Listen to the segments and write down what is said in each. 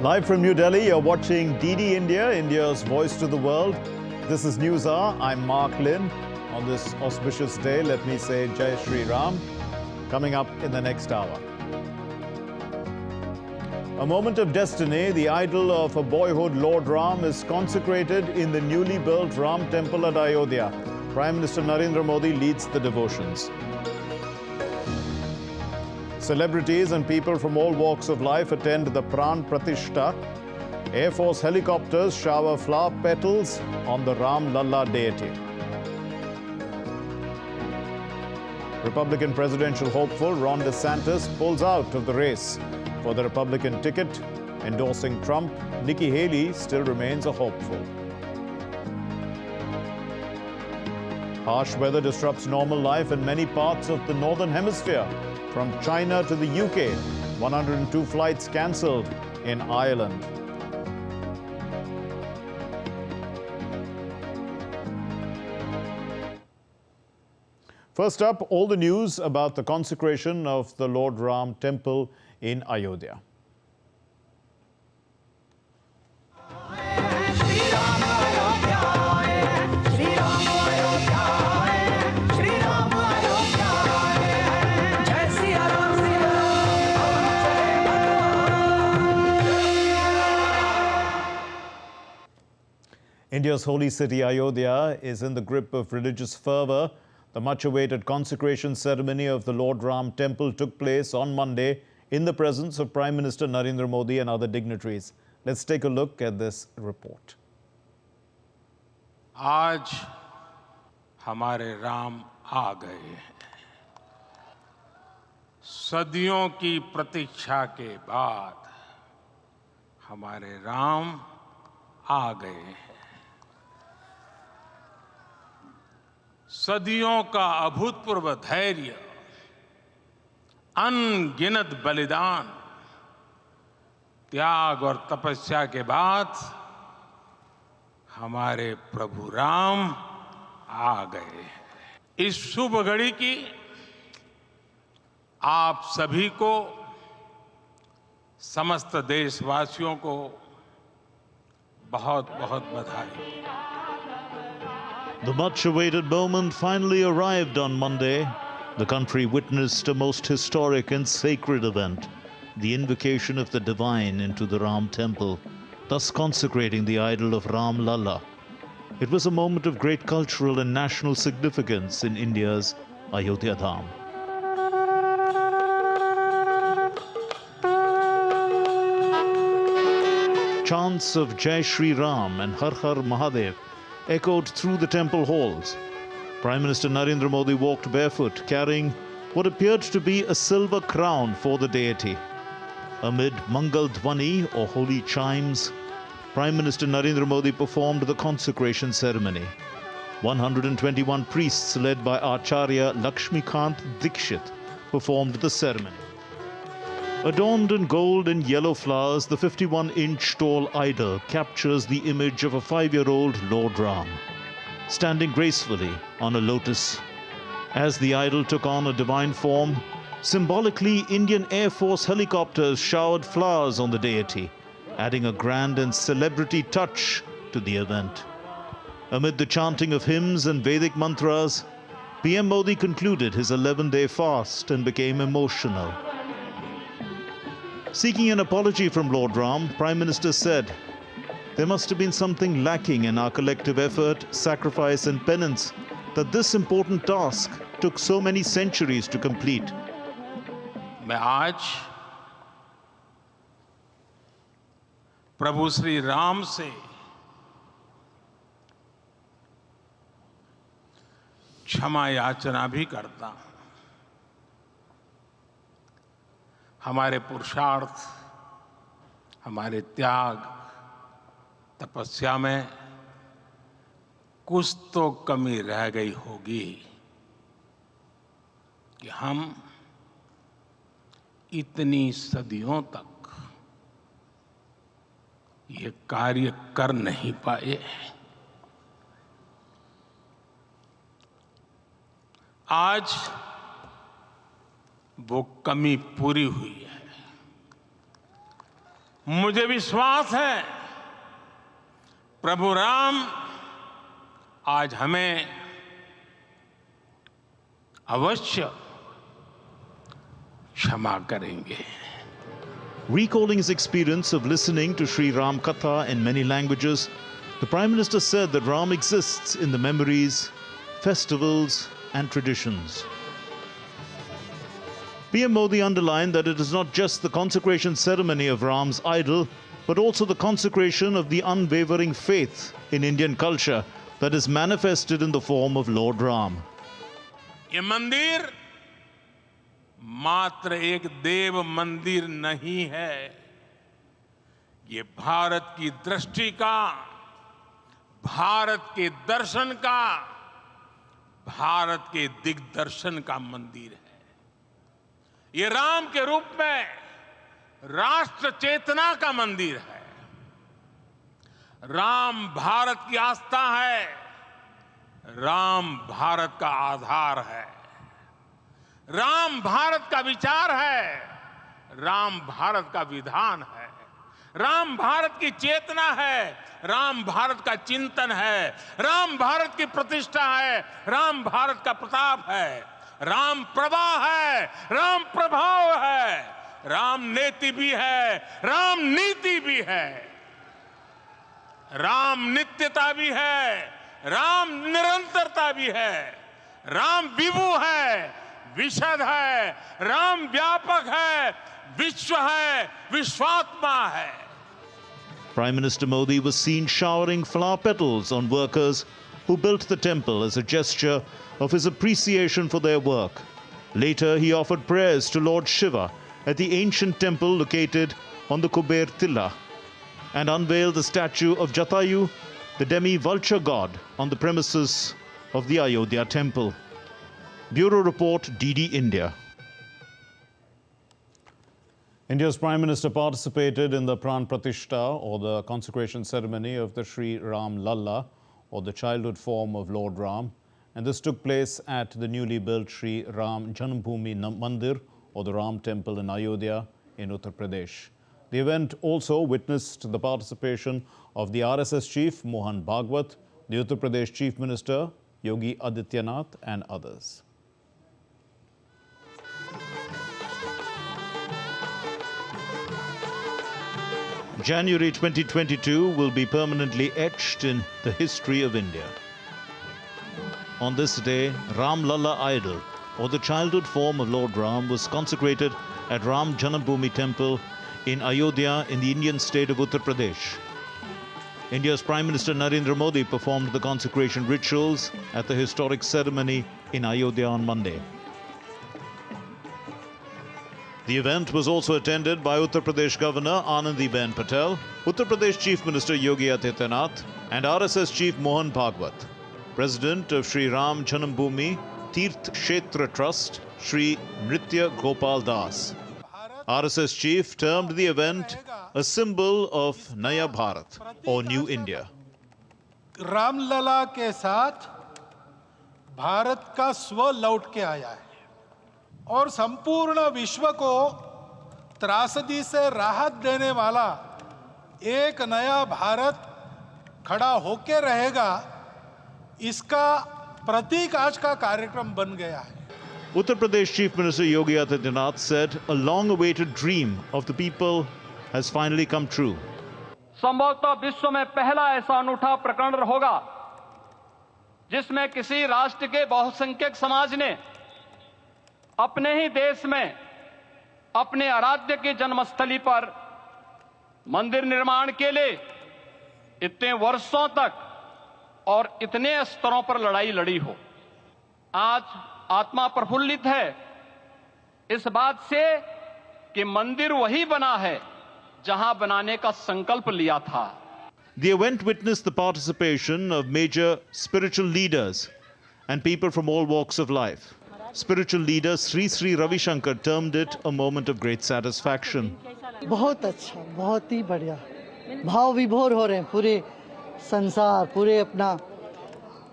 Live from New Delhi, you're watching DD India, India's voice to the world. This is News Hour. I'm Mark Lynn. On this auspicious day, let me say Jai Shri Ram. Coming up in the next hour. A moment of destiny, the idol of a boyhood Lord Ram is consecrated in the newly built Ram temple at Ayodhya. Prime Minister Narendra Modi leads the devotions. Celebrities and people from all walks of life attend the Pran Pratishtha. Air Force helicopters shower flower petals on the Ramlalla deity. Republican presidential hopeful Ron DeSantis pulls out of the race for the Republican ticket, endorsing Trump. Nikki Haley still remains a hopeful. Harsh weather disrupts normal life in many parts of the Northern Hemisphere. From China to the UK, 102 flights cancelled in Ireland. First up, all the news about the consecration of the Lord Ram temple in Ayodhya. India's holy city Ayodhya is in the grip of religious fervour. The much-awaited consecration ceremony of the Lord Ram temple took place on Monday in the presence of Prime Minister Narendra Modi and other dignitaries. Let's take a look at this report. आज हमारे राम आ गए हैं। सदियों की प्रतीक्षा के बाद हमारे राम आ गए हैं। सदियों का अभूतपूर्व धैर्य, अनगिनत बलिदान, त्याग और तपस्या के बाद हमारे प्रभु राम आ गए हैं। इस शुभ घड़ी की आप सभी को, समस्त देशवासियों को बहुत बहुत बधाई। The much-awaited moment finally arrived on Monday. The country witnessed a most historic and sacred event, the invocation of the divine into the Ram temple, thus consecrating the idol of Ramlalla. It was a moment of great cultural and national significance in India's Ayodhya Dham. Chants of Jai Shri Ram and Har Har Mahadev echoed through the temple halls. Prime Minister Narendra Modi walked barefoot, carrying what appeared to be a silver crown for the deity. Amid Mangal Dhwani, or holy chimes, Prime Minister Narendra Modi performed the consecration ceremony. 121 priests led by Acharya Lakshmikant Dikshit performed the ceremony. Adorned in gold and yellow flowers, the 51-inch tall idol captures the image of a 5-year-old Lord Ram, standing gracefully on a lotus. As the idol took on a divine form, symbolically Indian Air Force helicopters showered flowers on the deity, adding a grand and celebrity touch to the event. Amid the chanting of hymns and Vedic mantras, PM Modi concluded his 11-day fast and became emotional. Seeking an apology from Lord Ram, Prime Minister said, "There must have been something lacking in our collective effort, sacrifice and penance that this important task took so many centuries to complete." मैं आज प्रभु श्री राम से क्षमा याचना भी करता हूं। हमारे पुरुषार्थ, हमारे त्याग, तपस्या में कुछ तो कमी रह गई होगी कि हम इतनी सदियों तक ये कार्य कर नहीं पाए। आज वो कमी पूरी हुई है। मुझे विश्वास है प्रभु राम आज हमें अवश्य क्षमा करेंगे. Recalling his experience of listening to Sri Ram Katha in many languages, the Prime Minister said that Ram exists in the memories, festivals and traditions. PM Modi underlined that it is not just the consecration ceremony of Ram's idol, but also the consecration of the unwavering faith in Indian culture that is manifested in the form of Lord Ram. ये मंदिर मात्र एक देव मंदिर नहीं है, ये भारत की दृष्टि का, भारत के दर्शन का, भारत के दिग्दर्शन का मंदिर है. ये राम के रूप में राष्ट्र चेतना का मंदिर है. राम भारत की आस्था है, राम भारत का आधार है, राम भारत का विचार है, राम भारत का विधान है, राम भारत की चेतना है, राम भारत का चिंतन है, राम भारत की प्रतिष्ठा है, राम भारत का प्रताप है, राम प्रवाह है, राम प्रभाव है, राम नीति भी है, राम नीति भी है, राम नित्यता भी है, राम निरंतरता भी है, राम विभु है, विशद है, राम व्यापक है, विश्व है, विश्वात्मा है. Prime Minister Modi was seen showering flower petals on workers who built the temple as a gesture of his appreciation for their work. Later, he offered prayers to Lord Shiva at the ancient temple located on the Kuber Tilla and unveiled the statue of Jatayu, the demi-vulture god, on the premises of the Ayodhya temple. Bureau Report, DD India. India's Prime Minister participated in the Pran Pratishtha, or the consecration ceremony of the Sri Ramlalla, or the childhood form of Lord Ram, and this took place at the newly built Sri Ram Janambhoomi Mandir, or the Ram Temple in Ayodhya in Uttar Pradesh. The event also witnessed the participation of the RSS chief Mohan Bhagwat, the Uttar Pradesh Chief Minister Yogi Adityanath and others. January 2022 will be permanently etched in the history of India. On this day, Ramlalla idol, or the childhood form of Lord Ram, was consecrated at Ram Janambhoomi Temple in Ayodhya in the Indian state of Uttar Pradesh. India's Prime Minister Narendra Modi performed the consecration rituals at the historic ceremony in Ayodhya on Monday. The event was also attended by Uttar Pradesh Governor Anandiben Patel, Uttar Pradesh Chief Minister Yogi Adityanath and RSS Chief Mohan Bhagwat. President of Sri Ram Janambhoomi Tirth Kshetra Trust, Sri Nritya Gopal Das. RSS Chief termed the event a symbol of Naya Bharat, or New India. Ramlala के साथ भारत का स्व लौट के आया है और संपूर्ण विश्व को त्रासदी से राहत देने वाला एक नया भारत खड़ा होके रहेगा, इसका प्रतीक आज का कार्यक्रम बन गया है. Uttar Pradesh Chief Minister Yogi Adityanath said a long-awaited dream of the people has finally come true. संभवतः विश्व में पहला ऐसा अनूठा प्रकरण होगा जिसमें किसी राष्ट्र के बहुसंख्यक समाज ने अपने ही देश में अपने आराध्य की जन्मस्थली पर मंदिर निर्माण के लिए इतने वर्षों तक और इतने स्तरों पर लड़ाई लड़ी हो. आज आत्मा प्रफुल्लित है इस बात से कि मंदिर वही बना है जहां बनाने का संकल्प लिया था. The event witnessed the participation of major spiritual leaders and people from all walks of life. Spiritual leader Sri Ravi Shankar termed it a moment of great satisfaction. बहुत अच्छा, बहुत ही बढ़िया. भाव विभोर हो रहे हैं पूरे संसार, पूरे अपना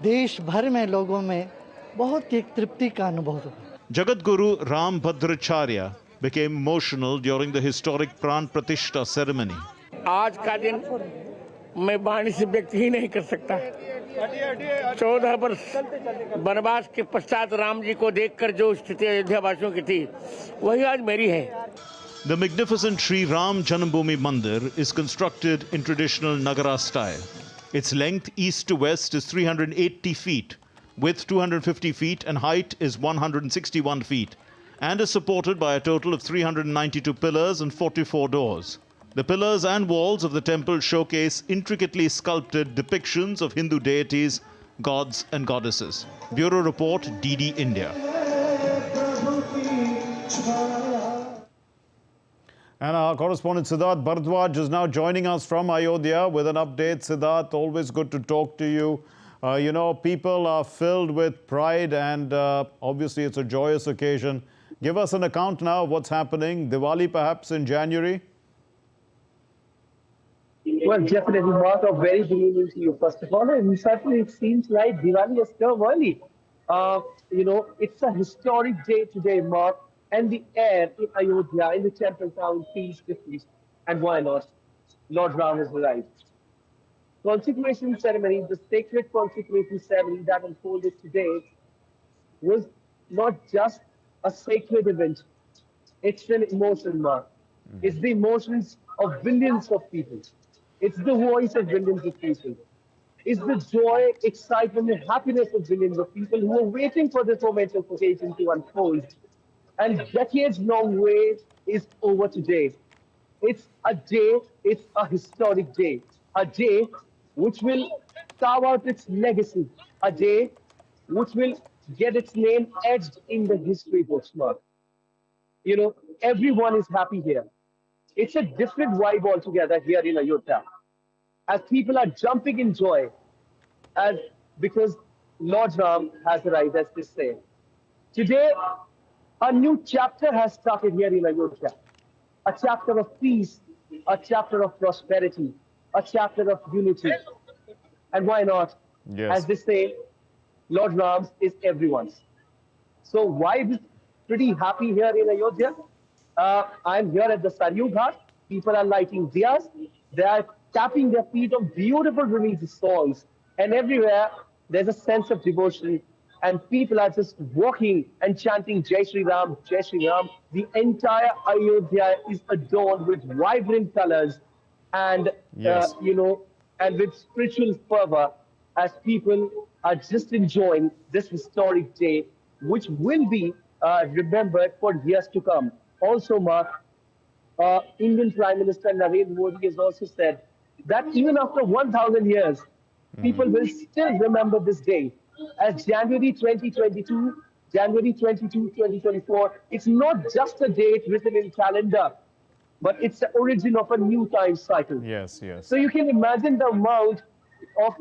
देश भर में लोगों में बहुत एक तृप्ति का अनुभव हो. Jagat Guru Ram Bhadracharya became emotional during the historic Pran Pratishta ceremony. आज का दिन मैं वाणी से व्यक्त ही नहीं कर सकता। 14 वर्ष वनवास के पश्चात राम जी को देखकर जो स्थिति अयोध्या वासियों की थी वही आज मेरी है। The magnificent Sri Ram Janambhoomi Mandir is constructed in traditional Nagara style. Its length east to west is 380 feet, width 250 feet and height is 161 feet, and is supported by a total of 392 pillars and 44 doors. The pillars and walls of the temple showcase intricately sculpted depictions of Hindu deities, gods and goddesses. Bureau Report, DD India. And our correspondent Siddharth Bharadwaj is now joining us from Ayodhya with an update. Siddharth, always good to talk to you. You know, people are filled with pride and obviously it's a joyous occasion. Give us an account now of what's happening. Diwali perhaps in January? Well, definitely, Mark, a very good evening to you, first of all. And certainly it seems like Diwali has come early. You know, it's a historic day today, Mark. And the air in Ayodhya, in the temple town, feels different. And why not? Lord Ram has arrived. Consecration ceremony, the sacred consecration ceremony that unfolded today was not just a sacred event. It's an emotion, Mark. It's the emotions of billions of people. It's the voice of billions of people. It's the joy, excitement, and happiness of billions of people who are waiting for this momentous occasion to unfold. And decades-long wait is over today. It's a day, it's a historic day. A day which will carve out its legacy. A day which will get its name etched in the history books, Mark. You know, everyone is happy here. It's a different vibe altogether here in Ayodhya. As people are jumping in joy, because Lord Ram has arrived, as they say. Today, a new chapter has started here in Ayodhya. A chapter of peace, a chapter of prosperity, a chapter of unity. And why not? Yes. As they say, Lord Ram is everyone's. So why be pretty happy here in Ayodhya? I'm here at the Saryu Ghat. People are lighting diyas. They are tapping their feet on beautiful religious songs. And everywhere, there's a sense of devotion. And people are just walking and chanting Jai Shri Ram, Jai Shri Ram. The entire Ayodhya is adorned with vibrant colors and, Yes. you know, and with spiritual fervor as people are just enjoying this historic day, which will be remembered for years to come. Also, Mark, Indian Prime Minister Narendra Modi has also said that even after 1,000 years, people will still remember this day as January 2022, January 22, 2024. It's not just a date written in calendar, but it's the origin of a new time cycle. Yes, yes. So you can imagine the amount of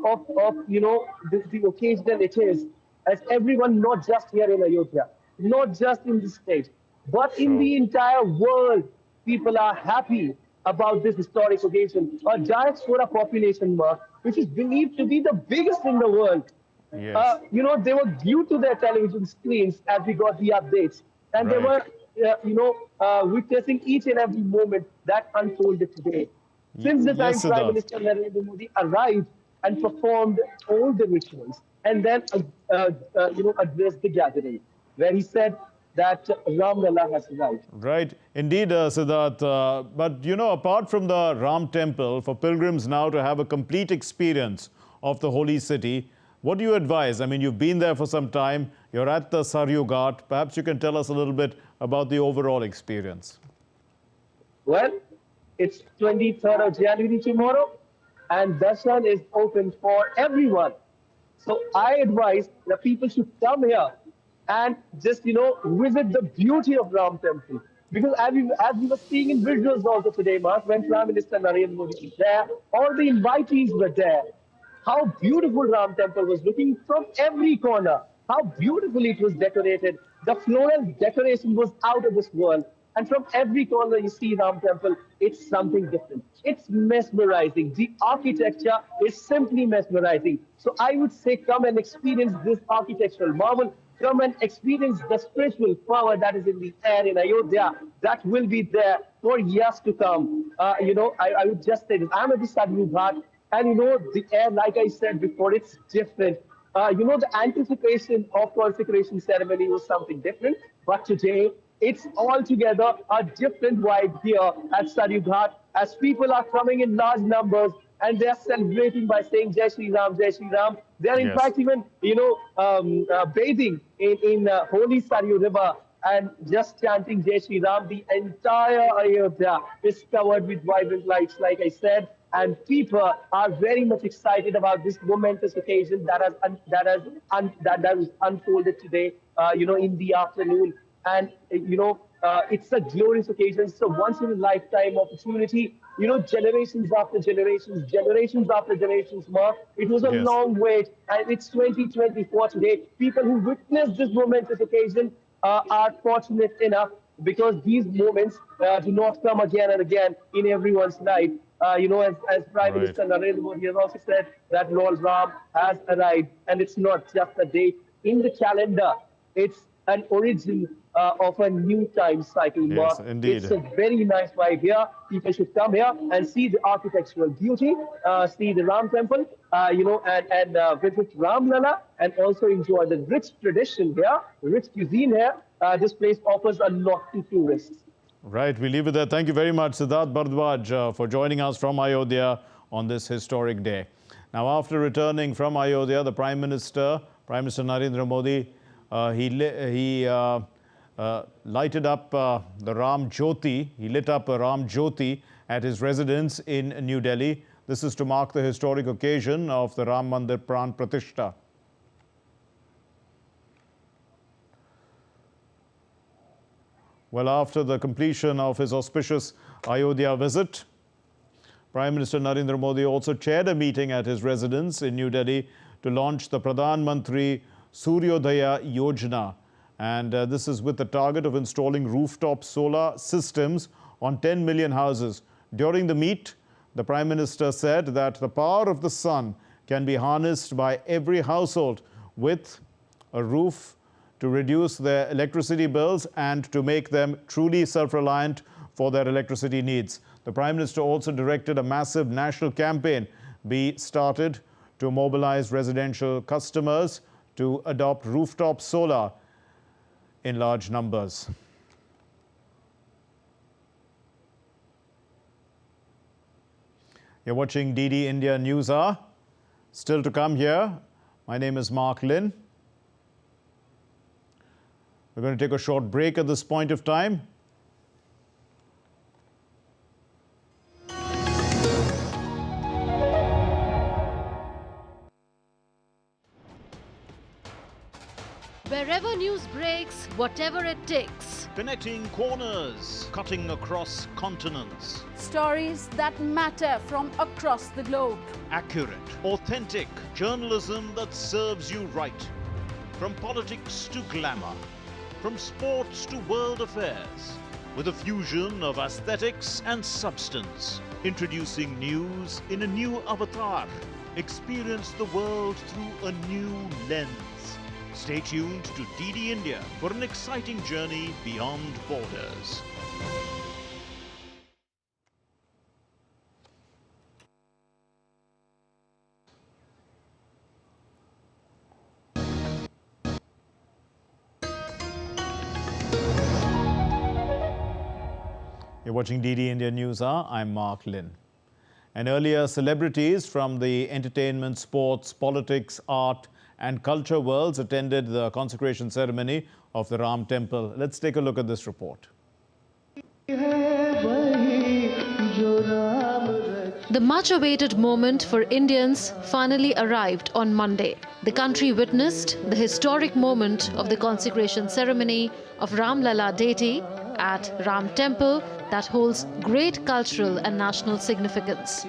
you know, the occasion it is, as everyone, not just here in Ayodhya, not just in the state, but in the entire world, people are happy about this historic occasion. A diaspora population, Mark, which is believed to be the biggest in the world. Yes. You know, they were glued to their television screens as we got the updates. And they were, you know, witnessing each and every moment that unfolded today. Since the time Yes, Prime Siddharth. Minister Narendra Modi arrived and performed all the rituals, and then, you know, addressed the gathering, where he said that Ramlalla has arrived. Right. Indeed, Siddharth. But, you know, apart from the Ram temple, for pilgrims now to have a complete experience of the holy city, what do you advise? I mean, you've been there for some time. You're at the Saryu Ghat. Perhaps you can tell us a little bit about the overall experience. Well, it's 23rd of January tomorrow, and darshan is open for everyone. So I advise that people should come here and just, you know, visit the beauty of Ram Temple. Because as we were seeing in visuals also today, Mark, when Prime Minister Narendra Modi was there, all the invitees were there. How beautiful Ram Temple was looking from every corner. How beautifully it was decorated. The floral decoration was out of this world. And from every corner you see Ram Temple, it's something different. It's mesmerizing. The architecture is simply mesmerizing. So I would say come and experience this architectural marvel come and experience the spiritual power that is in the air in Ayodhya, that will be there for years to come. I would just say this. I'm at the Sadhu Ghat, and the air, like I said before, it's different. The anticipation of consecration ceremony was something different, but today it's altogether a different vibe here at Sadhu Ghat, as people are coming in large numbers and they are celebrating by saying Jai Shri Ram, Jai Shri Ram. They are in fact even, bathing in holy Saryu River and just chanting Jai Shri Ram. The entire Ayodhya is covered with vibrant lights, like I said, and people are very much excited about this momentous occasion that has unfolded today, in the afternoon. And it's a glorious occasion. It's a once-in-a-lifetime opportunity. Generations after generations, Mark. It was a long wait, and it's 2024 today. People who witnessed this momentous occasion are fortunate enough, because these moments do not come again and again in everyone's life. As Prime Minister Narendra Modi has also said, that Lord Ram has arrived, and it's not just a date in the calendar. It's an origin of a new time cycle, Mark. Yes, indeed. It's a very nice vibe here. People should come here and see the architectural beauty, see the Ram temple, and visit Ramlalla, and also enjoy the rich tradition here, rich cuisine here. This place offers a lot to tourists. Right, we leave it there. Thank you very much, Siddharth Bharadwaj, for joining us from Ayodhya on this historic day. Now, after returning from Ayodhya, the Prime Minister Narendra Modi, he lighted up the Ram Jyoti. He lit up a Ram Jyoti at his residence in New Delhi. This is to mark the historic occasion of the Ram Mandir Pran Pratishtha. Well, after the completion of his auspicious Ayodhya visit, Prime Minister Narendra Modi also chaired a meeting at his residence in New Delhi to launch the Pradhan Mantri Suryodaya Yojana. And this is with the target of installing rooftop solar systems on 10 million houses. During the meet, the Prime Minister said that the power of the sun can be harnessed by every household with a roof to reduce their electricity bills and to make them truly self-reliant for their electricity needs. The Prime Minister also directed a massive national campaign be started to mobilize residential customers to adopt rooftop solar in large numbers. You're watching DD India News Hour. Still to come here, my name is Mark Lynn. We're going to take a short break at this point of time. Wherever news breaks, whatever it takes. Connecting corners, cutting across continents. Stories that matter from across the globe. Accurate, authentic journalism that serves you right. From politics to glamour, from sports to world affairs, with a fusion of aesthetics and substance. Introducing news in a new avatar. Experience the world through a new lens. Stay tuned to DD India for an exciting journey beyond borders. You're watching DD India News Hour. I'm Mark Lynn. And earlier, celebrities from the entertainment, sports, politics, art and culture worlds attended the consecration ceremony of the Ram Temple. Let's take a look at this report. The much-awaited moment for Indians finally arrived on Monday. The country witnessed the historic moment of the consecration ceremony of Ramlalla deity at Ram Temple that holds great cultural and national significance.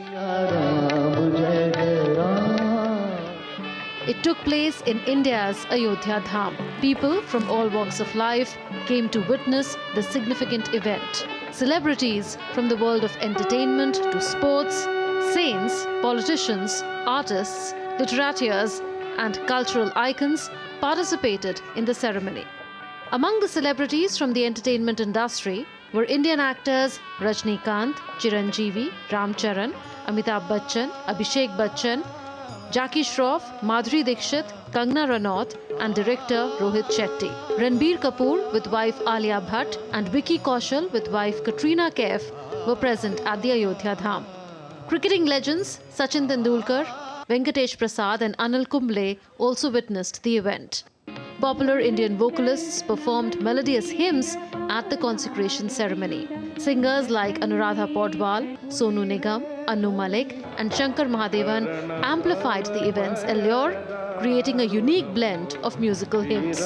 It took place in India's Ayodhya Dham. People from all walks of life came to witness the significant event. Celebrities from the world of entertainment to sports, saints, politicians, artists, literateurs and cultural icons participated in the ceremony. Among the celebrities from the entertainment industry were Indian actors Rajnikant, Chiranjeevi, Ram Charan, Amitabh Bachchan, Abhishek Bachchan, Jackie Shroff, Madhuri Dixit, Kangana Ranaut and director Rohit Shetty. Ranbir Kapoor with wife Alia Bhatt and Vicky Kaushal with wife Katrina Kaif were present at the Ayodhya Dham. Cricketing legends Sachin Tendulkar, Venkatesh Prasad and Anil Kumble also witnessed the event. Popular Indian vocalists performed melodious hymns at the consecration ceremony. Singers like Anuradha Podwal, Sonu Nigam, Anu Malik and Shankar Mahadevan amplified the event's allure, creating a unique blend of musical hymns.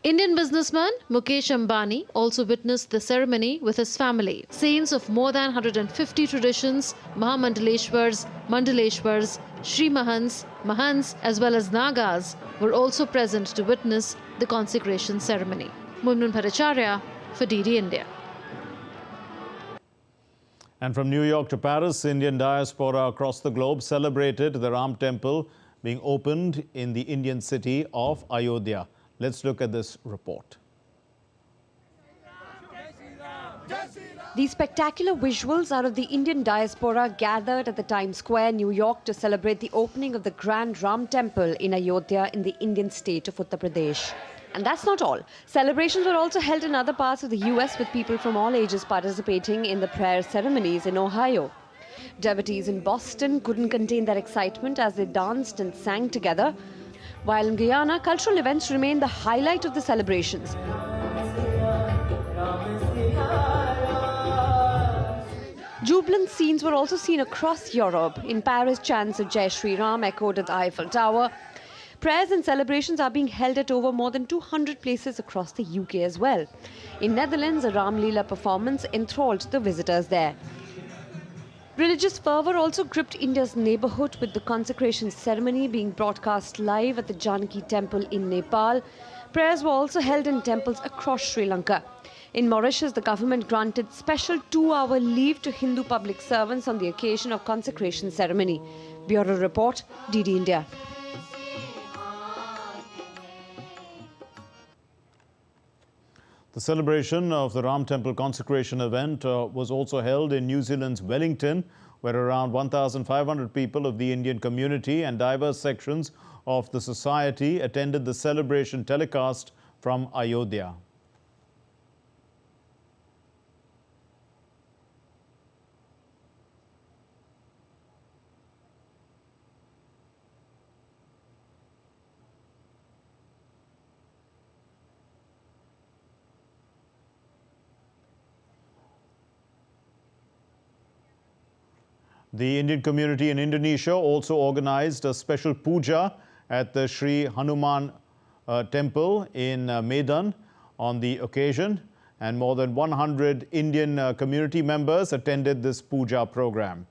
Indian businessman Mukesh Ambani also witnessed the ceremony with his family. Saints of more than 150 traditions, Mahamandaleshwars, Mandaleshwars, Sri Mahants, Mahants as well as Nagas were also present to witness the consecration ceremony. Munmun Bhattacharya for DD India. And from New York to Paris, Indian diaspora across the globe celebrated the Ram Temple being opened in the Indian city of Ayodhya. Let's look at this report. These spectacular visuals are of the Indian diaspora gathered at the Times Square, New York, to celebrate the opening of the Grand Ram Temple in Ayodhya in the Indian state of Uttar Pradesh. And that's not all. Celebrations were also held in other parts of the US with people from all ages participating in the prayer ceremonies in Ohio. Devotees in Boston couldn't contain their excitement as they danced and sang together. While in Guyana, cultural events remain the highlight of the celebrations. Jubilant scenes were also seen across Europe. In Paris, chants of Jai Shri Ram echoed at the Eiffel Tower. Prayers and celebrations are being held at over more than 200 places across the UK as well. In Netherlands, a Ramlalla performance enthralled the visitors there. Religious fervour also gripped India's neighbourhood, with the consecration ceremony being broadcast live at the Janaki temple in Nepal. Prayers were also held in temples across Sri Lanka. In Mauritius, the government granted special 2-hour leave to Hindu public servants on the occasion of consecration ceremony. Bureau Report, DD India. The celebration of the Ram Temple consecration event was also held in New Zealand's Wellington, where around 1,500 people of the Indian community and diverse sections of the society attended the celebration telecast from Ayodhya. The Indian community in Indonesia also organized a special puja at the Sri Hanuman temple in Medan on the occasion, and more than 100 Indian community members attended this puja program.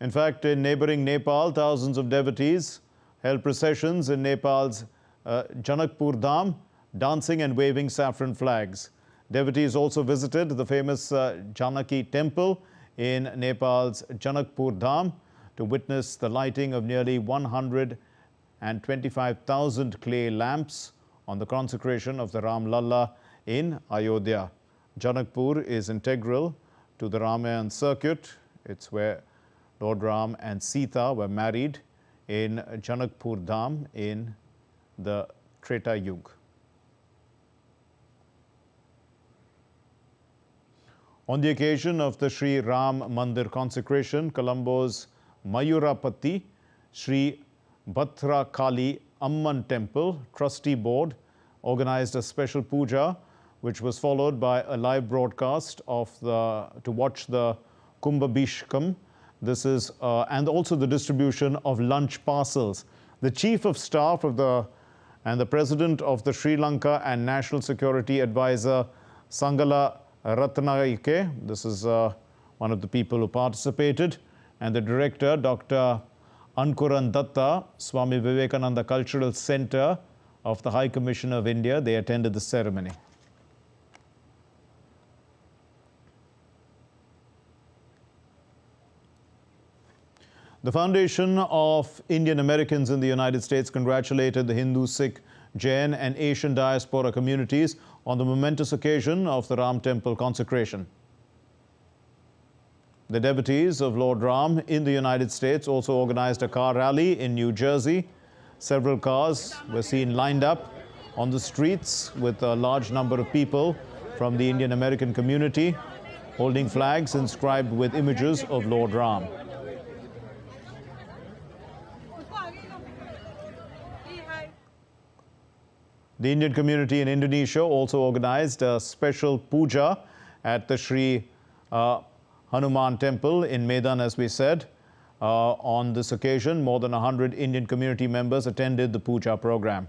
In fact, in neighboring Nepal, thousands of devotees held processions in Nepal's Janakpur Dham, dancing and waving saffron flags. Devotees also visited the famous Janaki temple in Nepal's Janakpur Dham to witness the lighting of nearly 125,000 clay lamps on the consecration of the Ramlalla in Ayodhya. Janakpur is integral to the Ramayan circuit. It's where Lord Ram and Sita were married in Janakpur Dham in the Treta Yuga. On the occasion of the Sri Ram Mandir consecration, Colombo's Mayurapati Sri Bhatra Kali Amman Temple Trustee Board organized a special puja, which was followed by a live broadcast of to watch the Kumbhabhishekam. This is and also the distribution of lunch parcels. The Chief of Staff of and the President of the Sri Lanka and National Security Advisor Sangala Ratnayake, this is one of the people who participated, and the director, Dr. Ankuran Datta, Swami Vivekananda Cultural Center, of the High Commissioner of India. They attended the ceremony. The Foundation of Indian Americans in the United States congratulated the Hindu, Sikh, Jain and Asian diaspora communities on the momentous occasion of the Ram Temple consecration. The devotees of Lord Ram in the United States also organized a car rally in New Jersey. Several cars were seen lined up on the streets with a large number of people from the Indian American community holding flags inscribed with images of Lord Ram. The Indian community in Indonesia also organized a special puja at the Sri Hanuman temple in Medan, as we said. On this occasion, more than 100 Indian community members attended the puja program.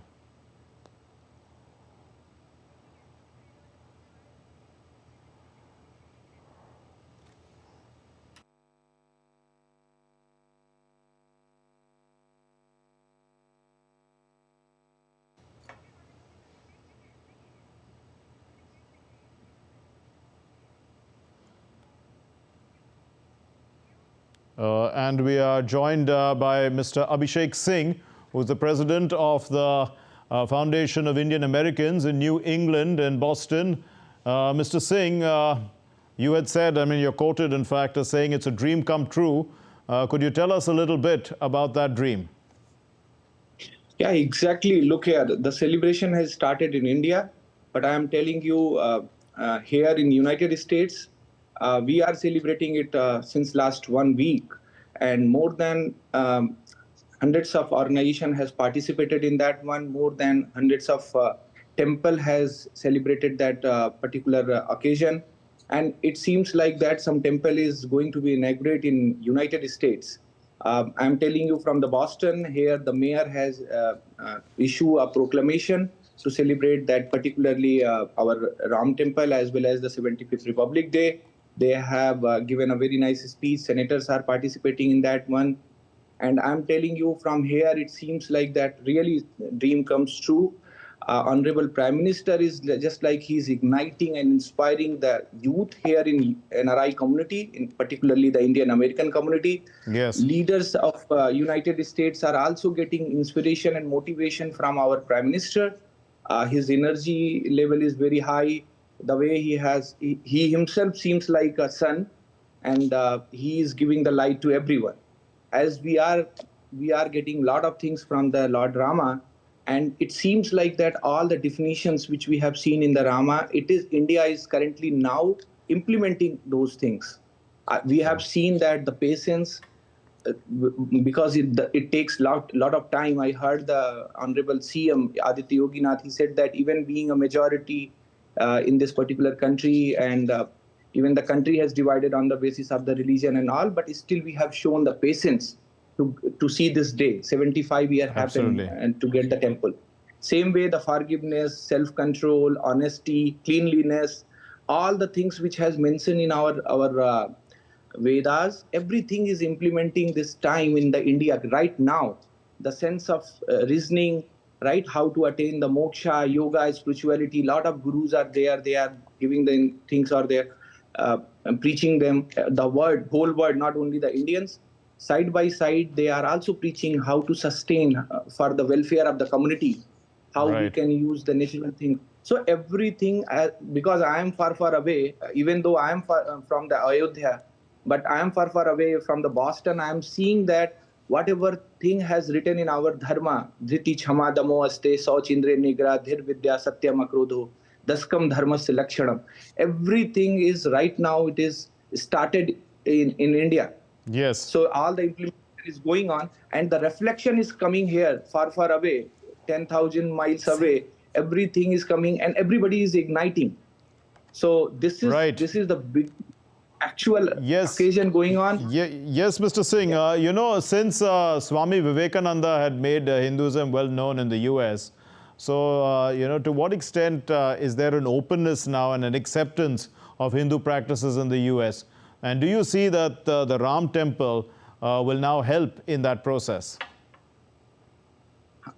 And we are joined by Mr. Abishek Singh, who is the president of the Foundation of Indian Americans in New England and Boston. Mr. Singh, you had said, I mean, you're quoted, in fact, as saying it's a dream come true. Could you tell us a little bit about that dream? Yeah, exactly. Look here, the celebration has started in India, but I am telling you here in the United States, we are celebrating it since last 1 week, and more than hundreds of organizations has participated in that one. More than hundreds of temple has celebrated that particular occasion, and it seems like that some temple is going to be inaugurated in United States. I'm telling you from the Boston here, the mayor has issued a proclamation to celebrate that, particularly our Ram Temple as well as the 75th Republic Day. They have given a very nice speech. Senators are participating in that one. And I'm telling you from here, it seems like that really dream comes true. Honorable Prime Minister is just like he's igniting and inspiring the youth here in NRI community, in particularly the Indian American community. Yes. Leaders of United States are also getting inspiration and motivation from our Prime Minister. His energy level is very high. The way he himself seems like a sun, and he is giving the light to everyone. As we are getting a lot of things from the Lord Rama, and it seems like that all the definitions which we have seen in the Rama, India is currently now implementing those things. We have seen that the patience, because it takes lot of time. I heard the Honorable CM Aditya Yogi Nath, he said that even being a majority in this particular country, and even the country has divided on the basis of the religion and all, but still we have shown the patience to see this day, 75 years happen, and to get the temple. Same way, the forgiveness, self-control, honesty, cleanliness, all the things which has mentioned in our Vedas, everything is implementing this time in the India right now. The sense of reasoning, right, how to attain the moksha, yoga, spirituality, lot of gurus are there. They are giving the things are there, preaching them the word, whole word, not only the Indians. Side by side, they are also preaching how to sustain for the welfare of the community, how we can use the natural thing. So everything, because I am far away, even though I am from the Ayodhya, but I am far away from the Boston, I am seeing that whatever thing has written in our dharma, Dhriti Chhama Damo Aste, Sauchindre Nigra, Dhir Vidya Satyam Akrodho, Daskam Dharmasya Lakshanam. Everything is right now, it is started in India. Yes. So all the implementation is going on, and the reflection is coming here, far away, 10,000 miles away. Everything is coming, and everybody is igniting. So this is the big actual occasion going on. Yes, Mr. Singh. You know, since Swami Vivekananda had made Hinduism well known in the US, so you know, to what extent is there an openness now and an acceptance of Hindu practices in the US? And do you see that the Ram Temple will now help in that process?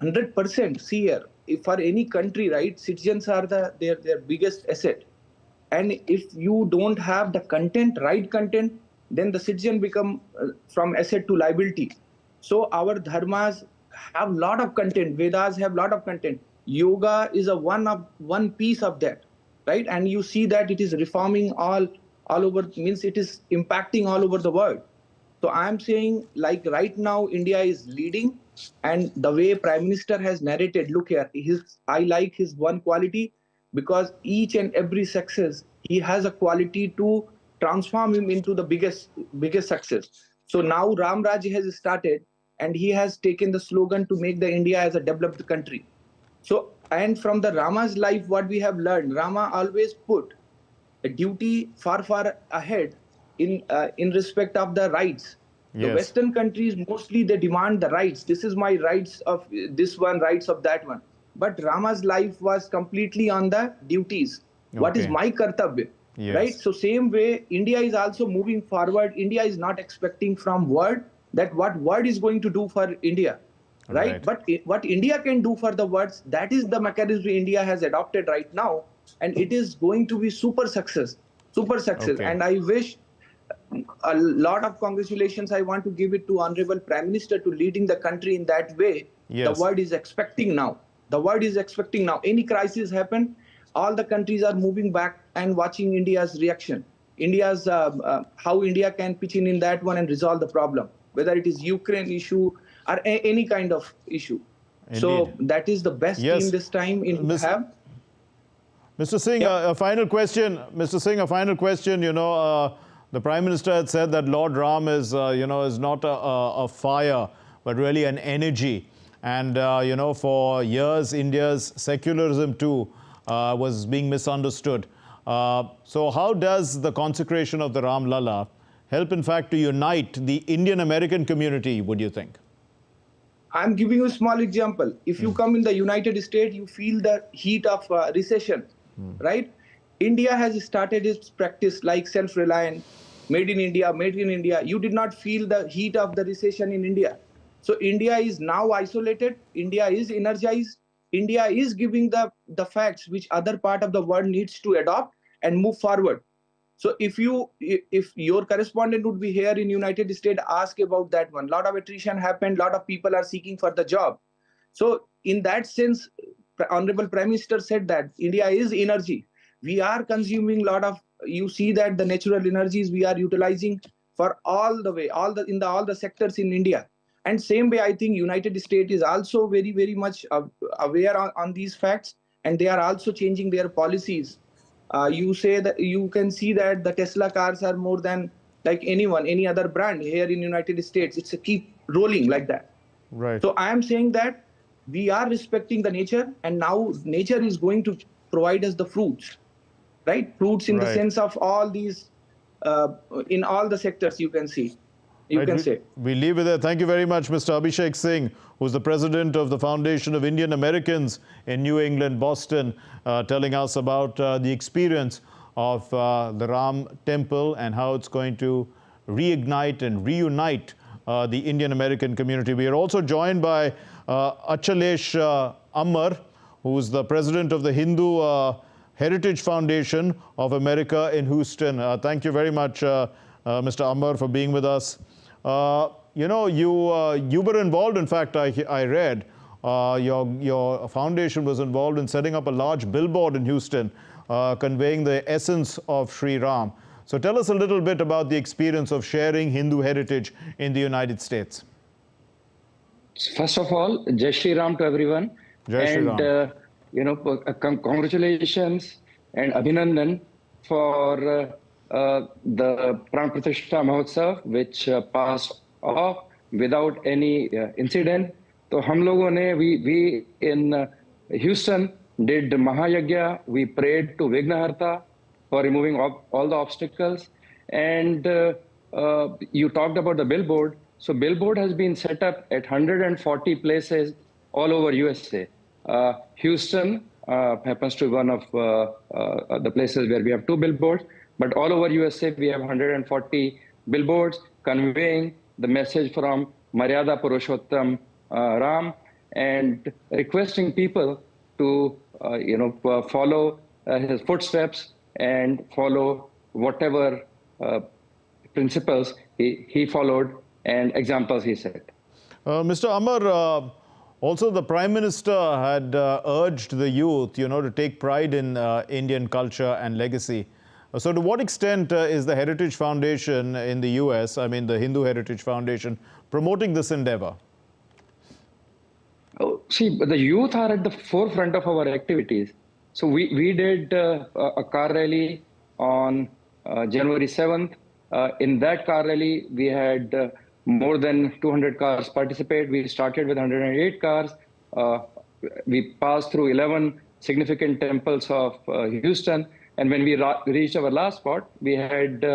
100%. See here, for any country, right, citizens are their biggest asset. And if you don't have the content, right content, then the citizen become from asset to liability. So our dharmas have lot of content, Vedas have lot of content. Yoga is a one piece of that, right? And you see that it is reforming all over, means it is impacting all over the world. So I'm saying, like, right now India is leading, and the way Prime Minister has narrated, look here, I like his one quality, because each and every success, he has a quality to transform him into the biggest success. So now Ram Raj has started, and he has taken the slogan to make the India as a developed country. So, and from the Rama's life, what we have learned, Rama always put a duty far ahead in respect of the rights. Yes. The Western countries, mostly they demand the rights. This is my rights of this one, rights of that one. But Rama's life was completely on the duties. Okay. What is my kartabya? Yes. Right? So same way, India is also moving forward. India is not expecting from world that what world is going to do for India. Right? But what India can do for the words, that is the mechanism India has adopted right now. And it is going to be super success. Okay. And I wish a lot of congratulations. I want to give it to Honorable Prime Minister to leading the country in that way. Yes. The world is expecting now. The world is expecting now. Any crisis happen, all the countries are moving back and watching India's reaction. India's how India can pitch in that one and resolve the problem, whether it is Ukraine issue or any kind of issue. Indeed. So that is the best team this time in have. Mr. Singh, a final question. Mr. Singh, a final question. You know, the Prime Minister had said that Lord Ram is, is not a fire, but really an energy. And, for years, India's secularism too was being misunderstood. So how does the consecration of the Ramlalla help, in fact, to unite the Indian-American community, would you think? I'm giving you a small example. If you come in the United States, you feel the heat of recession, right? India has started its practice like self-reliant, made in India, made in India. You did not feel the heat of the recession in India. So India is now isolated. India is energized. India is giving the facts which other part of the world needs to adopt and move forward. So if your correspondent would be here in United States, ask about that one. A lot of attrition happened. A lot of people are seeking for the job. So in that sense, Honorable Prime Minister said that India is energy. We are consuming a lot of, you see that the natural energies we are utilizing for all the sectors in India. And same way, I think United States is also very, very much aware on these facts, and they are also changing their policies. You say that you can see that the Tesla cars are more than like any other brand here in United States. It's a keep rolling like that. Right. So I am saying that we are respecting the nature, and now nature is going to provide us the fruits, right? Fruits in the sense of all these, in all the sectors you can see. We leave it there. Thank you very much, Mr. Abishek Singh, who's the president of the Foundation of Indian Americans in New England, Boston, telling us about the experience of the Ram Temple and how it's going to reignite and reunite the Indian American community. We are also joined by Ayodhya Amar, who's the president of the Hindu Heritage Foundation of America in Houston. Thank you very much, Mr. Amar, for being with us. You were involved, in fact, I read, your foundation was involved in setting up a large billboard in Houston, conveying the essence of Sri Ram. So tell us a little bit about the experience of sharing Hindu heritage in the United States. First of all, Jai Shri Ram to everyone. Jai Shri Ram. Congratulations and Abhinandan for the Pran Pratishtha Mahotsav, which passed off without any incident. So hum logon ne, we in Houston did Mahayagya. We prayed to Vignaharta for removing all the obstacles. And you talked about the billboard. So billboard has been set up at 140 places all over USA. Houston happens to be one of the places where we have 2 billboards. But all over USA, we have 140 billboards conveying the message from Maryada Purushottam Ram and requesting people to follow his footsteps and follow whatever principles he followed and examples he set. Mr. Amar, also the Prime Minister had urged the youth, to take pride in Indian culture and legacy. So to what extent is the Heritage Foundation in the US, I mean the Hindu Heritage Foundation, promoting this endeavor? Oh, see, the youth are at the forefront of our activities. So we did a car rally on January 7th. In that car rally, we had more than 200 cars participate. We started with 108 cars. We passed through 11 significant temples of Houston. And when we reached our last spot, we had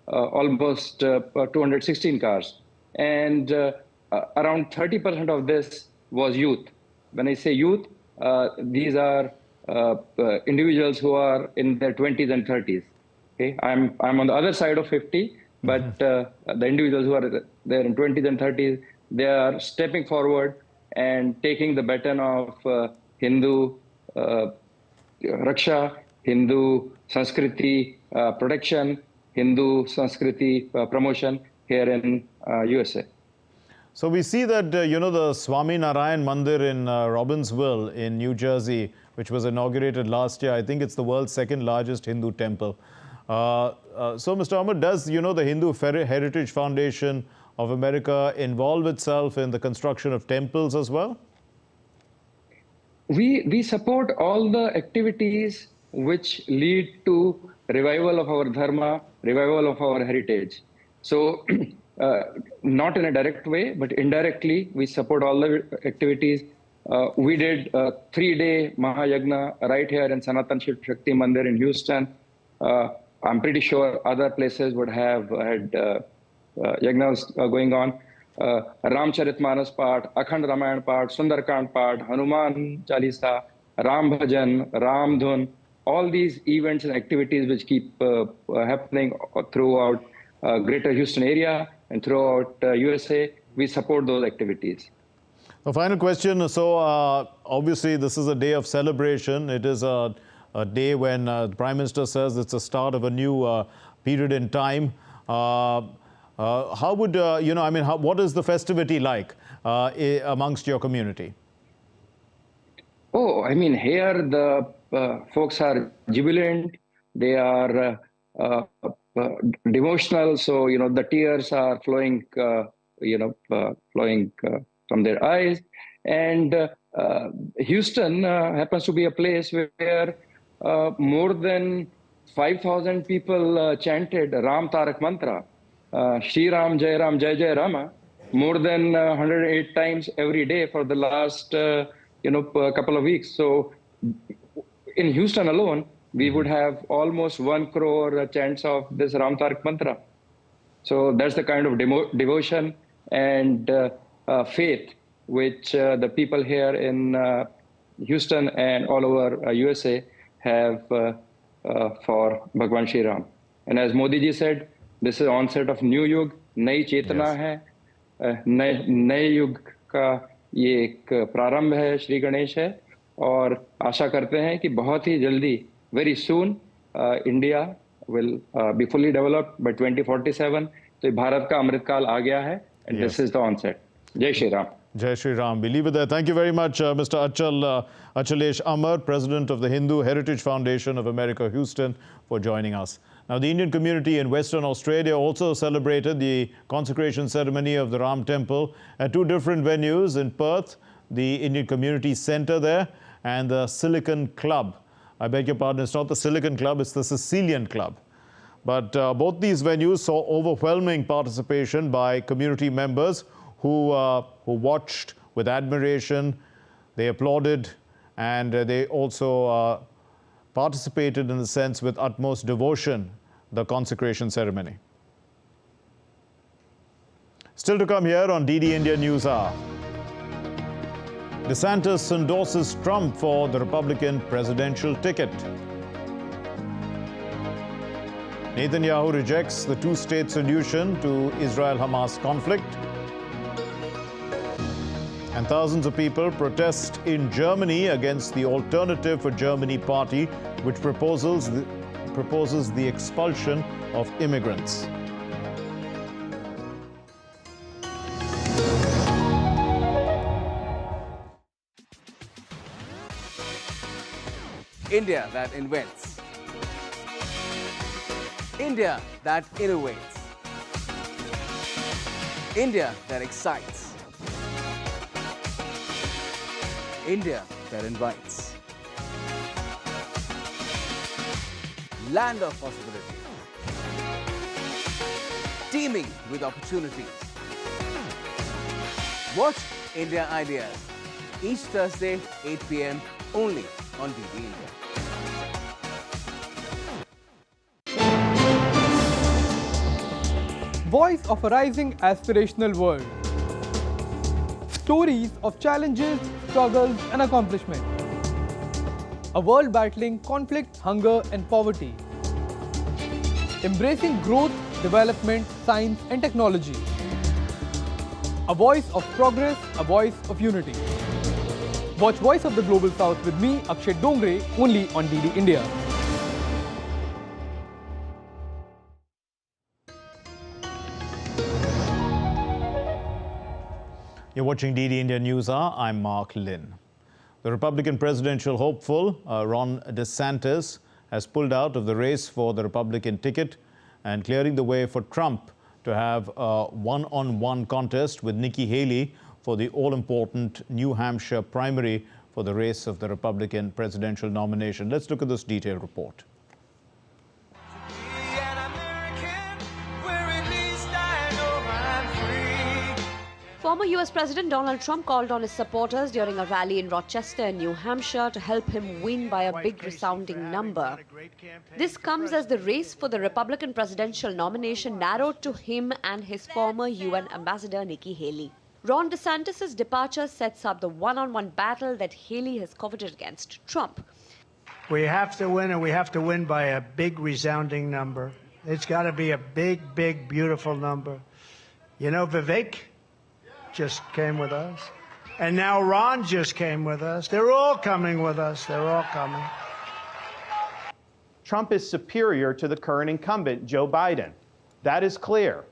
almost 216 cars. And around 30% of this was youth. When I say youth, these are individuals who are in their 20s and 30s. Okay, I'm on the other side of 50, but the individuals who are there in 20s and 30s, they are stepping forward and taking the baton of Hindu Raksha, Hindu Sanskriti protection, Hindu Sanskriti promotion here in USA. So we see that, the Swami Narayan Mandir in Robbinsville in New Jersey, which was inaugurated last year, I think it's the world's second largest Hindu temple. So, Mr. Amar, does, the Hindu Heritage Foundation of America involve itself in the construction of temples as well? We support all the activities which lead to revival of our dharma, revival of our heritage. So, not in a direct way, but indirectly, we support all the activities. We did a 3-day Mahayagna right here in Sanatan Shiv Shakti Mandir in Houston. I'm pretty sure other places would have had yagnas going on. Ramcharitmanas Path, Akhand Ramayan Path, Sundarkand Path, Hanuman Chalisa, Ram Bhajan, Ram Dhun, all these events and activities which keep happening throughout Greater Houston area and throughout USA, we support those activities. A final question. So, obviously, this is a day of celebration. It is a day when the Prime Minister says it's the start of a new period in time. How would, what is the festivity like amongst your community? Oh, I mean, here the folks are jubilant. They are devotional. So, the tears are flowing, flowing from their eyes. And Houston happens to be a place where more than 5,000 people chanted Ram Tarak Mantra, Shri Ram, Jai Ram, Jai Jai Rama, more than 108 times every day for the last, couple of weeks. So in Houston alone, we would have almost 1 crore chants of this Ram Tarak Mantra. So that's the kind of devotion and faith which the people here in Houston and all over USA have for Bhagwan Shri Ram. And as Modi ji said, this is onset of new yug, नई चेतना है, नए युग का ये एक प्रारंभ है, श्री गणेश है, और आशा करते हैं कि बहुत ही जल्दी, very soon, India will be fully developed by 2047. तो भारत का अमृतकाल आ गया है, and this is the onset. जय Shri Ram. Jai Shri Ram. We leave it there. Thank you very much, Mr. Achalesh Amar, President of the Hindu Heritage Foundation of America, Houston, for joining us. Now, the Indian community in Western Australia also celebrated the consecration ceremony of the Ram Temple at 2 different venues in Perth, the Indian Community Centre there, and the Silicon Club. I beg your pardon, it's not the Silicon Club, it's the Sicilian Club. But both these venues saw overwhelming participation by community members who watched with admiration, they applauded, and they also participated, in a sense, with utmost devotion, the consecration ceremony. Still to come here on DD India News Hour. DeSantis endorses Trump for the Republican presidential ticket. Netanyahu rejects the 2-state solution to Israel-Hamas conflict. And thousands of people protest in Germany against the Alternative for Germany party, which proposes the expulsion of immigrants. India that invents. India that innovates. India that excites. India that invites. Land of possibilities. Teeming with opportunities. Watch India Ideas each Thursday, 8 p.m. only on DD India. Voice of a rising aspirational world. Stories of challenges, struggles and accomplishment. A world battling conflict, hunger and poverty. Embracing growth, development, science and technology. A voice of progress, a voice of unity. Watch Voice of the Global South with me, Akshay Dongre, only on DD India. You're watching DD India News Hour. I'm Mark Lynn. The Republican presidential hopeful, Ron DeSantis, has pulled out of the race for the Republican ticket and clearing the way for Trump to have a one-on-one contest with Nikki Haley for the all-important New Hampshire primary for the race of the Republican presidential nomination. Let's look at this detailed report. Former US President Donald Trump called on his supporters during a rally in Rochester, New Hampshire, to help him win by a big resounding number. This comes as the race for the Republican presidential nomination narrowed to him and his former UN Ambassador Nikki Haley. Ron DeSantis' departure sets up the one-on-one battle that Haley has coveted against Trump. We have to win, and we have to win by a big resounding number. It's got to be a big, big, beautiful number. You know, Vivek just came with us. And now Ron just came with us. They're all coming with us. They're all coming. Trump is superior to the current incumbent, Joe Biden. That is clear.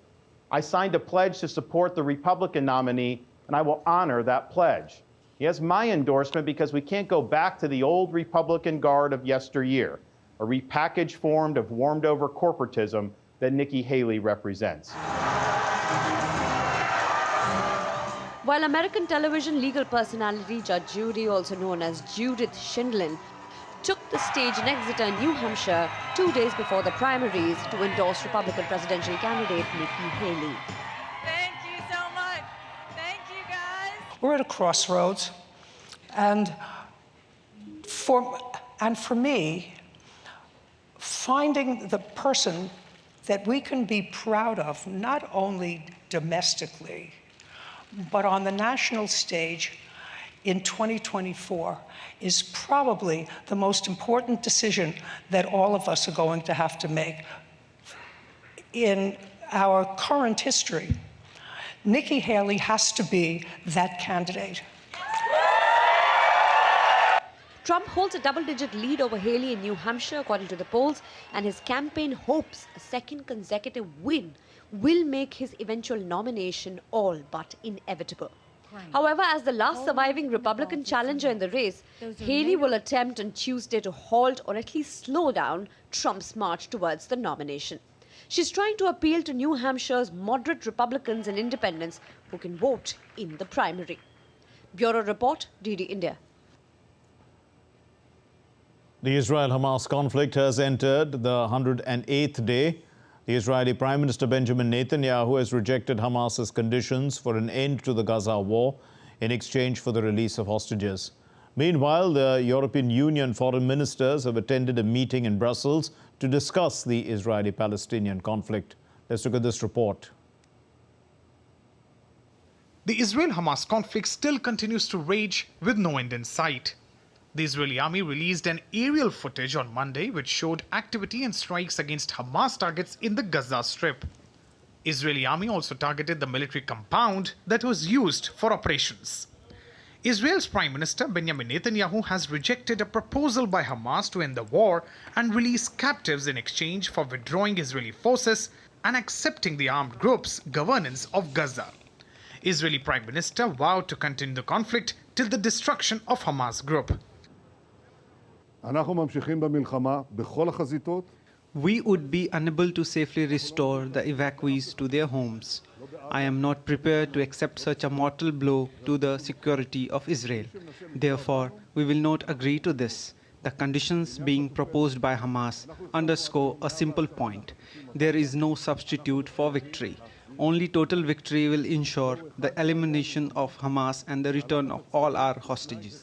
I signed a pledge to support the Republican nominee, and I will honor that pledge. He has my endorsement because we can't go back to the old Republican guard of yesteryear, a repackaged form of warmed-over corporatism that Nikki Haley represents. While American television legal personality Judge Judy, also known as Judith Sheindlin, took the stage in Exeter, New Hampshire, 2 days before the primaries to endorse Republican presidential candidate Nikki Haley. Thank you so much. Thank you, guys. We're at a crossroads, and for me, finding the person that we can be proud of, not only domestically, but on the national stage in 2024 is probably the most important decision that all of us are going to have to make. In our current history, Nikki Haley has to be that candidate. Trump holds a double-digit lead over Haley in New Hampshire, according to the polls, and his campaign hopes a second consecutive win will make his eventual nomination all but inevitable. However, as the last surviving Republican challenger in the race, Haley will attempt on Tuesday to halt or at least slow down Trump's march towards the nomination. She's trying to appeal to New Hampshire's moderate Republicans and independents who can vote in the primary. Bureau Report, DD India. The Israel-Hamas conflict has entered the 108th day. The Israeli Prime Minister Benjamin Netanyahu has rejected Hamas's conditions for an end to the Gaza war in exchange for the release of hostages. Meanwhile, the European Union foreign ministers have attended a meeting in Brussels to discuss the Israeli-Palestinian conflict. Let's look at this report. The Israel-Hamas conflict still continues to rage with no end in sight. The Israeli army released an aerial footage on Monday which showed activity and strikes against Hamas targets in the Gaza Strip. Israeli army also targeted the military compound that was used for operations. Israel's Prime Minister Benjamin Netanyahu has rejected a proposal by Hamas to end the war and release captives in exchange for withdrawing Israeli forces and accepting the armed group's governance of Gaza. Israeli Prime Minister vowed to continue the conflict till the destruction of Hamas group. We would be unable to safely restore the evacuees to their homes. I am not prepared to accept such a mortal blow to the security of Israel. Therefore, we will not agree to this. The conditions being proposed by Hamas underscore a simple point. There is no substitute for victory. Only total victory will ensure the elimination of Hamas and the return of all our hostages.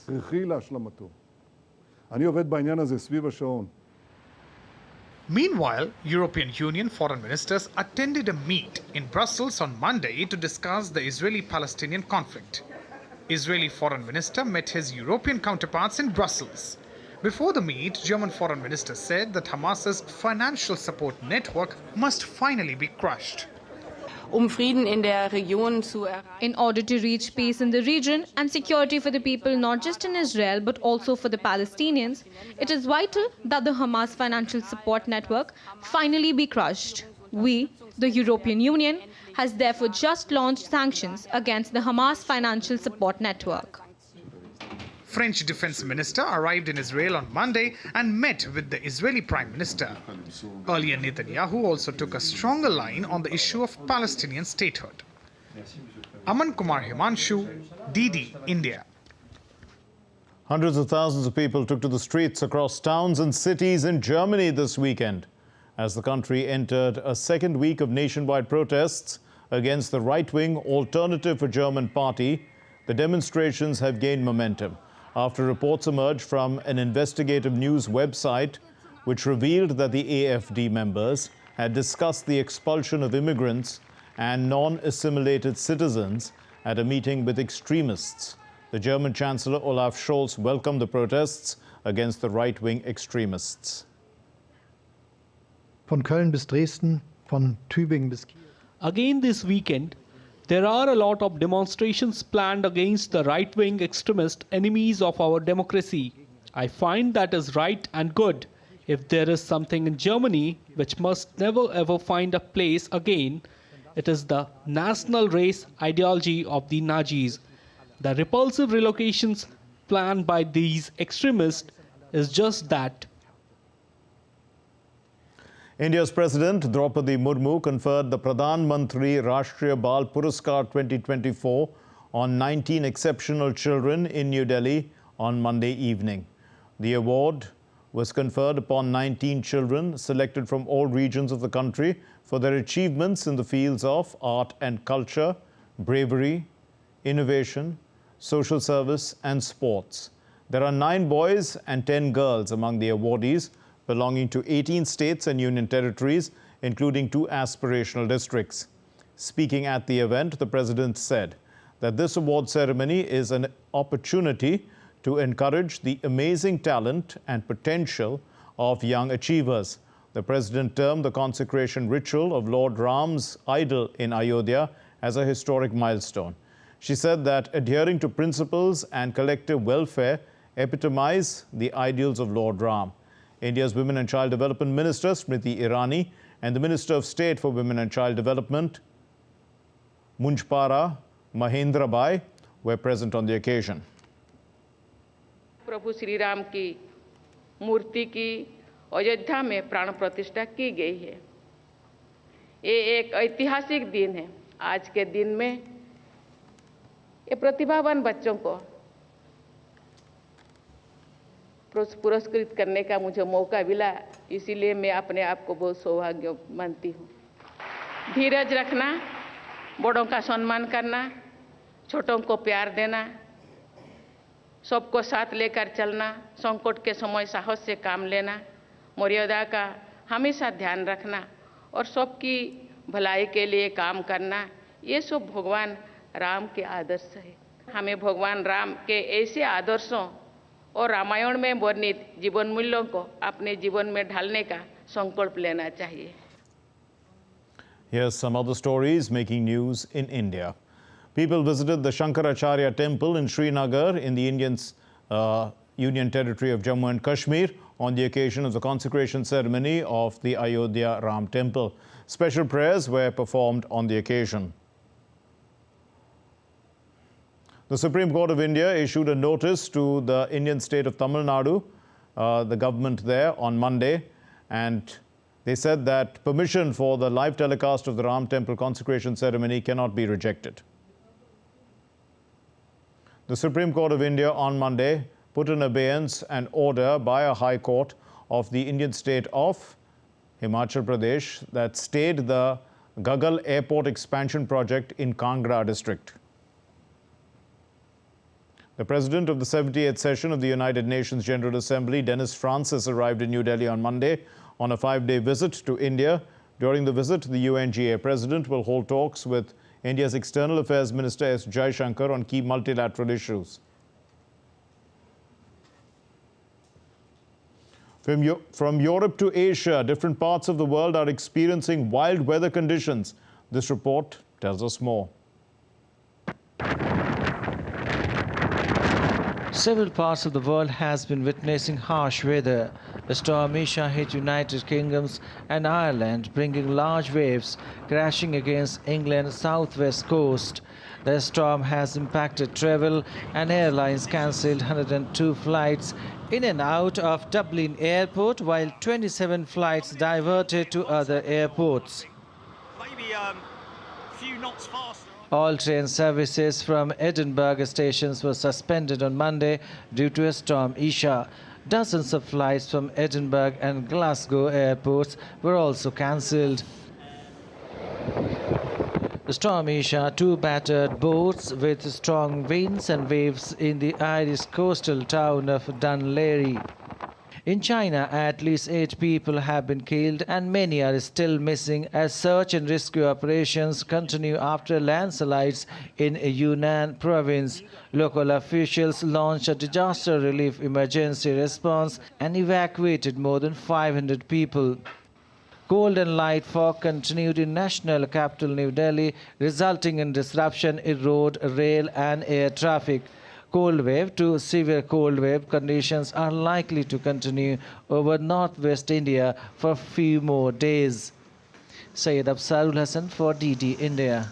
Meanwhile, European Union foreign ministers attended a meet in Brussels on Monday to discuss the Israeli-Palestinian conflict. Israeli foreign minister met his European counterparts in Brussels. Before the meet, German foreign minister said that Hamas's financial support network must finally be crushed. In order to reach peace in the region and security for the people not just in Israel but also for the Palestinians, it is vital that the Hamas financial support network finally be crushed. We, the European Union, has therefore just launched sanctions against the Hamas financial support network. French defense minister arrived in Israel on Monday and met with the Israeli Prime Minister. Earlier, Netanyahu also took a stronger line on the issue of Palestinian statehood. Aman Kumar Himanshu, DD, India. Hundreds of thousands of people took to the streets across towns and cities in Germany this weekend as the country entered a second week of nationwide protests against the right-wing Alternative for German Party. The demonstrations have gained momentum after reports emerged from an investigative news website which revealed that the AfD members had discussed the expulsion of immigrants and non-assimilated citizens at a meeting with extremists. The German Chancellor Olaf Scholz welcomed the protests against the right-wing extremists. Von Köln bis Dresden, von Tübingen bis Kiel. Again this weekend, there are a lot of demonstrations planned against the right-wing extremist enemies of our democracy. I find that is right and good. If there is something in Germany which must never ever find a place again, it is the national race ideology of the Nazis. The repulsive relocations planned by these extremists is just that. India's President Draupadi Murmu conferred the Pradhan Mantri Rashtriya Bal Puraskar 2024 on 19 exceptional children in New Delhi on Monday evening. The award was conferred upon 19 children selected from all regions of the country for their achievements in the fields of art and culture, bravery, innovation, social service and sports. There are 9 boys and 10 girls among the awardees, belonging to 18 states and union territories, including 2 aspirational districts. Speaking at the event, the President said that this award ceremony is an opportunity to encourage the amazing talent and potential of young achievers. The President termed the consecration ritual of Lord Ram's idol in Ayodhya as a historic milestone. She said that adhering to principles and collective welfare epitomize the ideals of Lord Ram. India's Women and Child Development Minister Smriti Irani and the Minister of State for Women and Child Development Munjpara Mahendra Bai were present on the occasion. प्रभु श्री राम की मूर्ति की अयोध्या में प्राण प्रतिष्ठा की गई है। ये एक ऐतिहासिक दिन है। आज के दिन में ये प्रतिभावान बच्चों को पुरस्कृत करने का मुझे मौका मिला, इसीलिए मैं अपने आप को बहुत सौभाग्य मानती हूँ। धीरज रखना, बड़ों का सम्मान करना, छोटों को प्यार देना, सबको साथ लेकर चलना, संकट के समय साहस से काम लेना, मर्यादा का हमेशा ध्यान रखना और सबकी भलाई के लिए काम करना, ये सब भगवान राम के आदर्श है। हमें भगवान राम के ऐसे आदर्शों और रामायण में वर्णित जीवन मूल्यों को अपने जीवन में ढालने का संकल्प लेना चाहिए। Here's some other stories making news in India. People visited the Shankaracharya temple in Srinagar in the Union territory of Jammu and Kashmir on the occasion of the consecration ceremony of the Ayodhya Ram temple. Special prayers were performed on the occasion. The Supreme Court of India issued a notice to the Indian state of Tamil Nadu, the government there, on Monday, and they said that permission for the live telecast of the Ram temple consecration ceremony cannot be rejected. The Supreme Court of India on Monday put in abeyance an order by a High Court of the Indian state of Himachal Pradesh that stayed the Gagal Airport expansion project in Kangra district. The President of the 78th session of the United Nations General Assembly, Dennis Francis, arrived in New Delhi on Monday on a 5-day visit to India. During the visit, the UNGA President will hold talks with India's External Affairs Minister S. Jaishankar on key multilateral issues. From Europe to Asia, different parts of the world are experiencing wild weather conditions. This report tells us more. Several parts of the world has been witnessing harsh weather. The storm Isha hit United Kingdoms and Ireland, bringing large waves crashing against England's southwest coast. The storm has impacted travel, and airlines cancelled 102 flights in and out of Dublin Airport, while 27 flights diverted to other airports. Maybe a few knots faster. All train services from Edinburgh stations were suspended on Monday due to a storm Isha. Dozens of flights from Edinburgh and Glasgow airports were also cancelled. The storm Isha, 2 battered boats with strong winds and waves in the Irish coastal town of Dunleary. In China, at least 8 people have been killed and many are still missing as search and rescue operations continue after landslides in Yunnan province. Local officials launched a disaster relief emergency response and evacuated more than 500 people. Cold and light fog continued in national capital New Delhi, resulting in disruption in road, rail and air traffic. Cold wave to severe cold wave conditions are likely to continue over northwest India for a few more days. Syed Afsarul Hassan for DD India.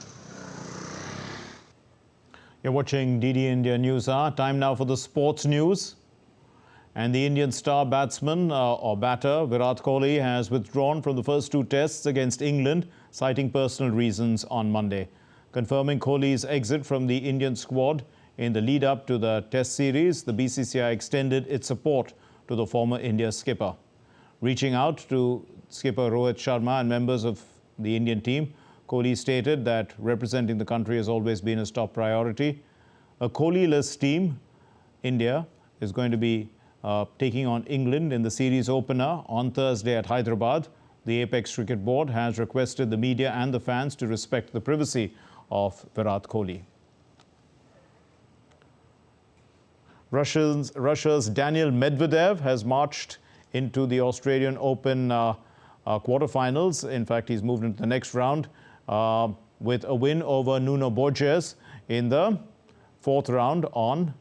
You're watching DD India News Hour. Time now for the sports news. And the Indian star batsman or batter Virat Kohli has withdrawn from the first 2 tests against England, citing personal reasons on Monday. Confirming Kohli's exit from the Indian squad in the lead-up to the Test series, the BCCI extended its support to the former India skipper. Reaching out to skipper Rohit Sharma and members of the Indian team, Kohli stated that representing the country has always been his top priority. A Kohli-less team, India, is going to be taking on England in the series opener on Thursday at Hyderabad. The Apex Cricket Board has requested the media and the fans to respect the privacy of Virat Kohli. Russia's Daniil Medvedev has marched into the Australian Open quarterfinals. In fact, he's moved into the next round with a win over Nuno Borges in the 4th round on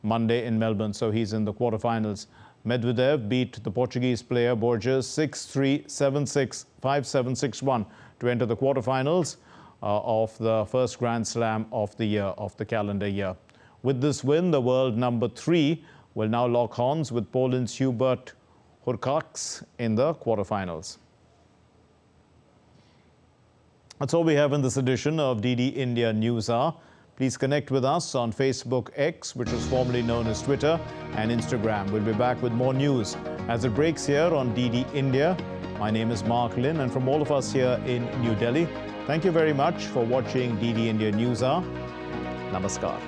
Monday in Melbourne. So he's in the quarterfinals. Medvedev beat the Portuguese player Borges 6-3, 7-6, 5-7, 6-1 to enter the quarterfinals of the first Grand Slam of the year, of the calendar year. With this win, the world number 3 will now lock horns with Poland's Hubert Hurkacz in the quarterfinals. That's all we have in this edition of DD India News Hour. Please connect with us on Facebook X, which was formerly known as Twitter, and Instagram. We'll be back with more news as it breaks here on DD India. My name is Mark Lin, and from all of us here in New Delhi, thank you very much for watching DD India News Hour. Namaskar.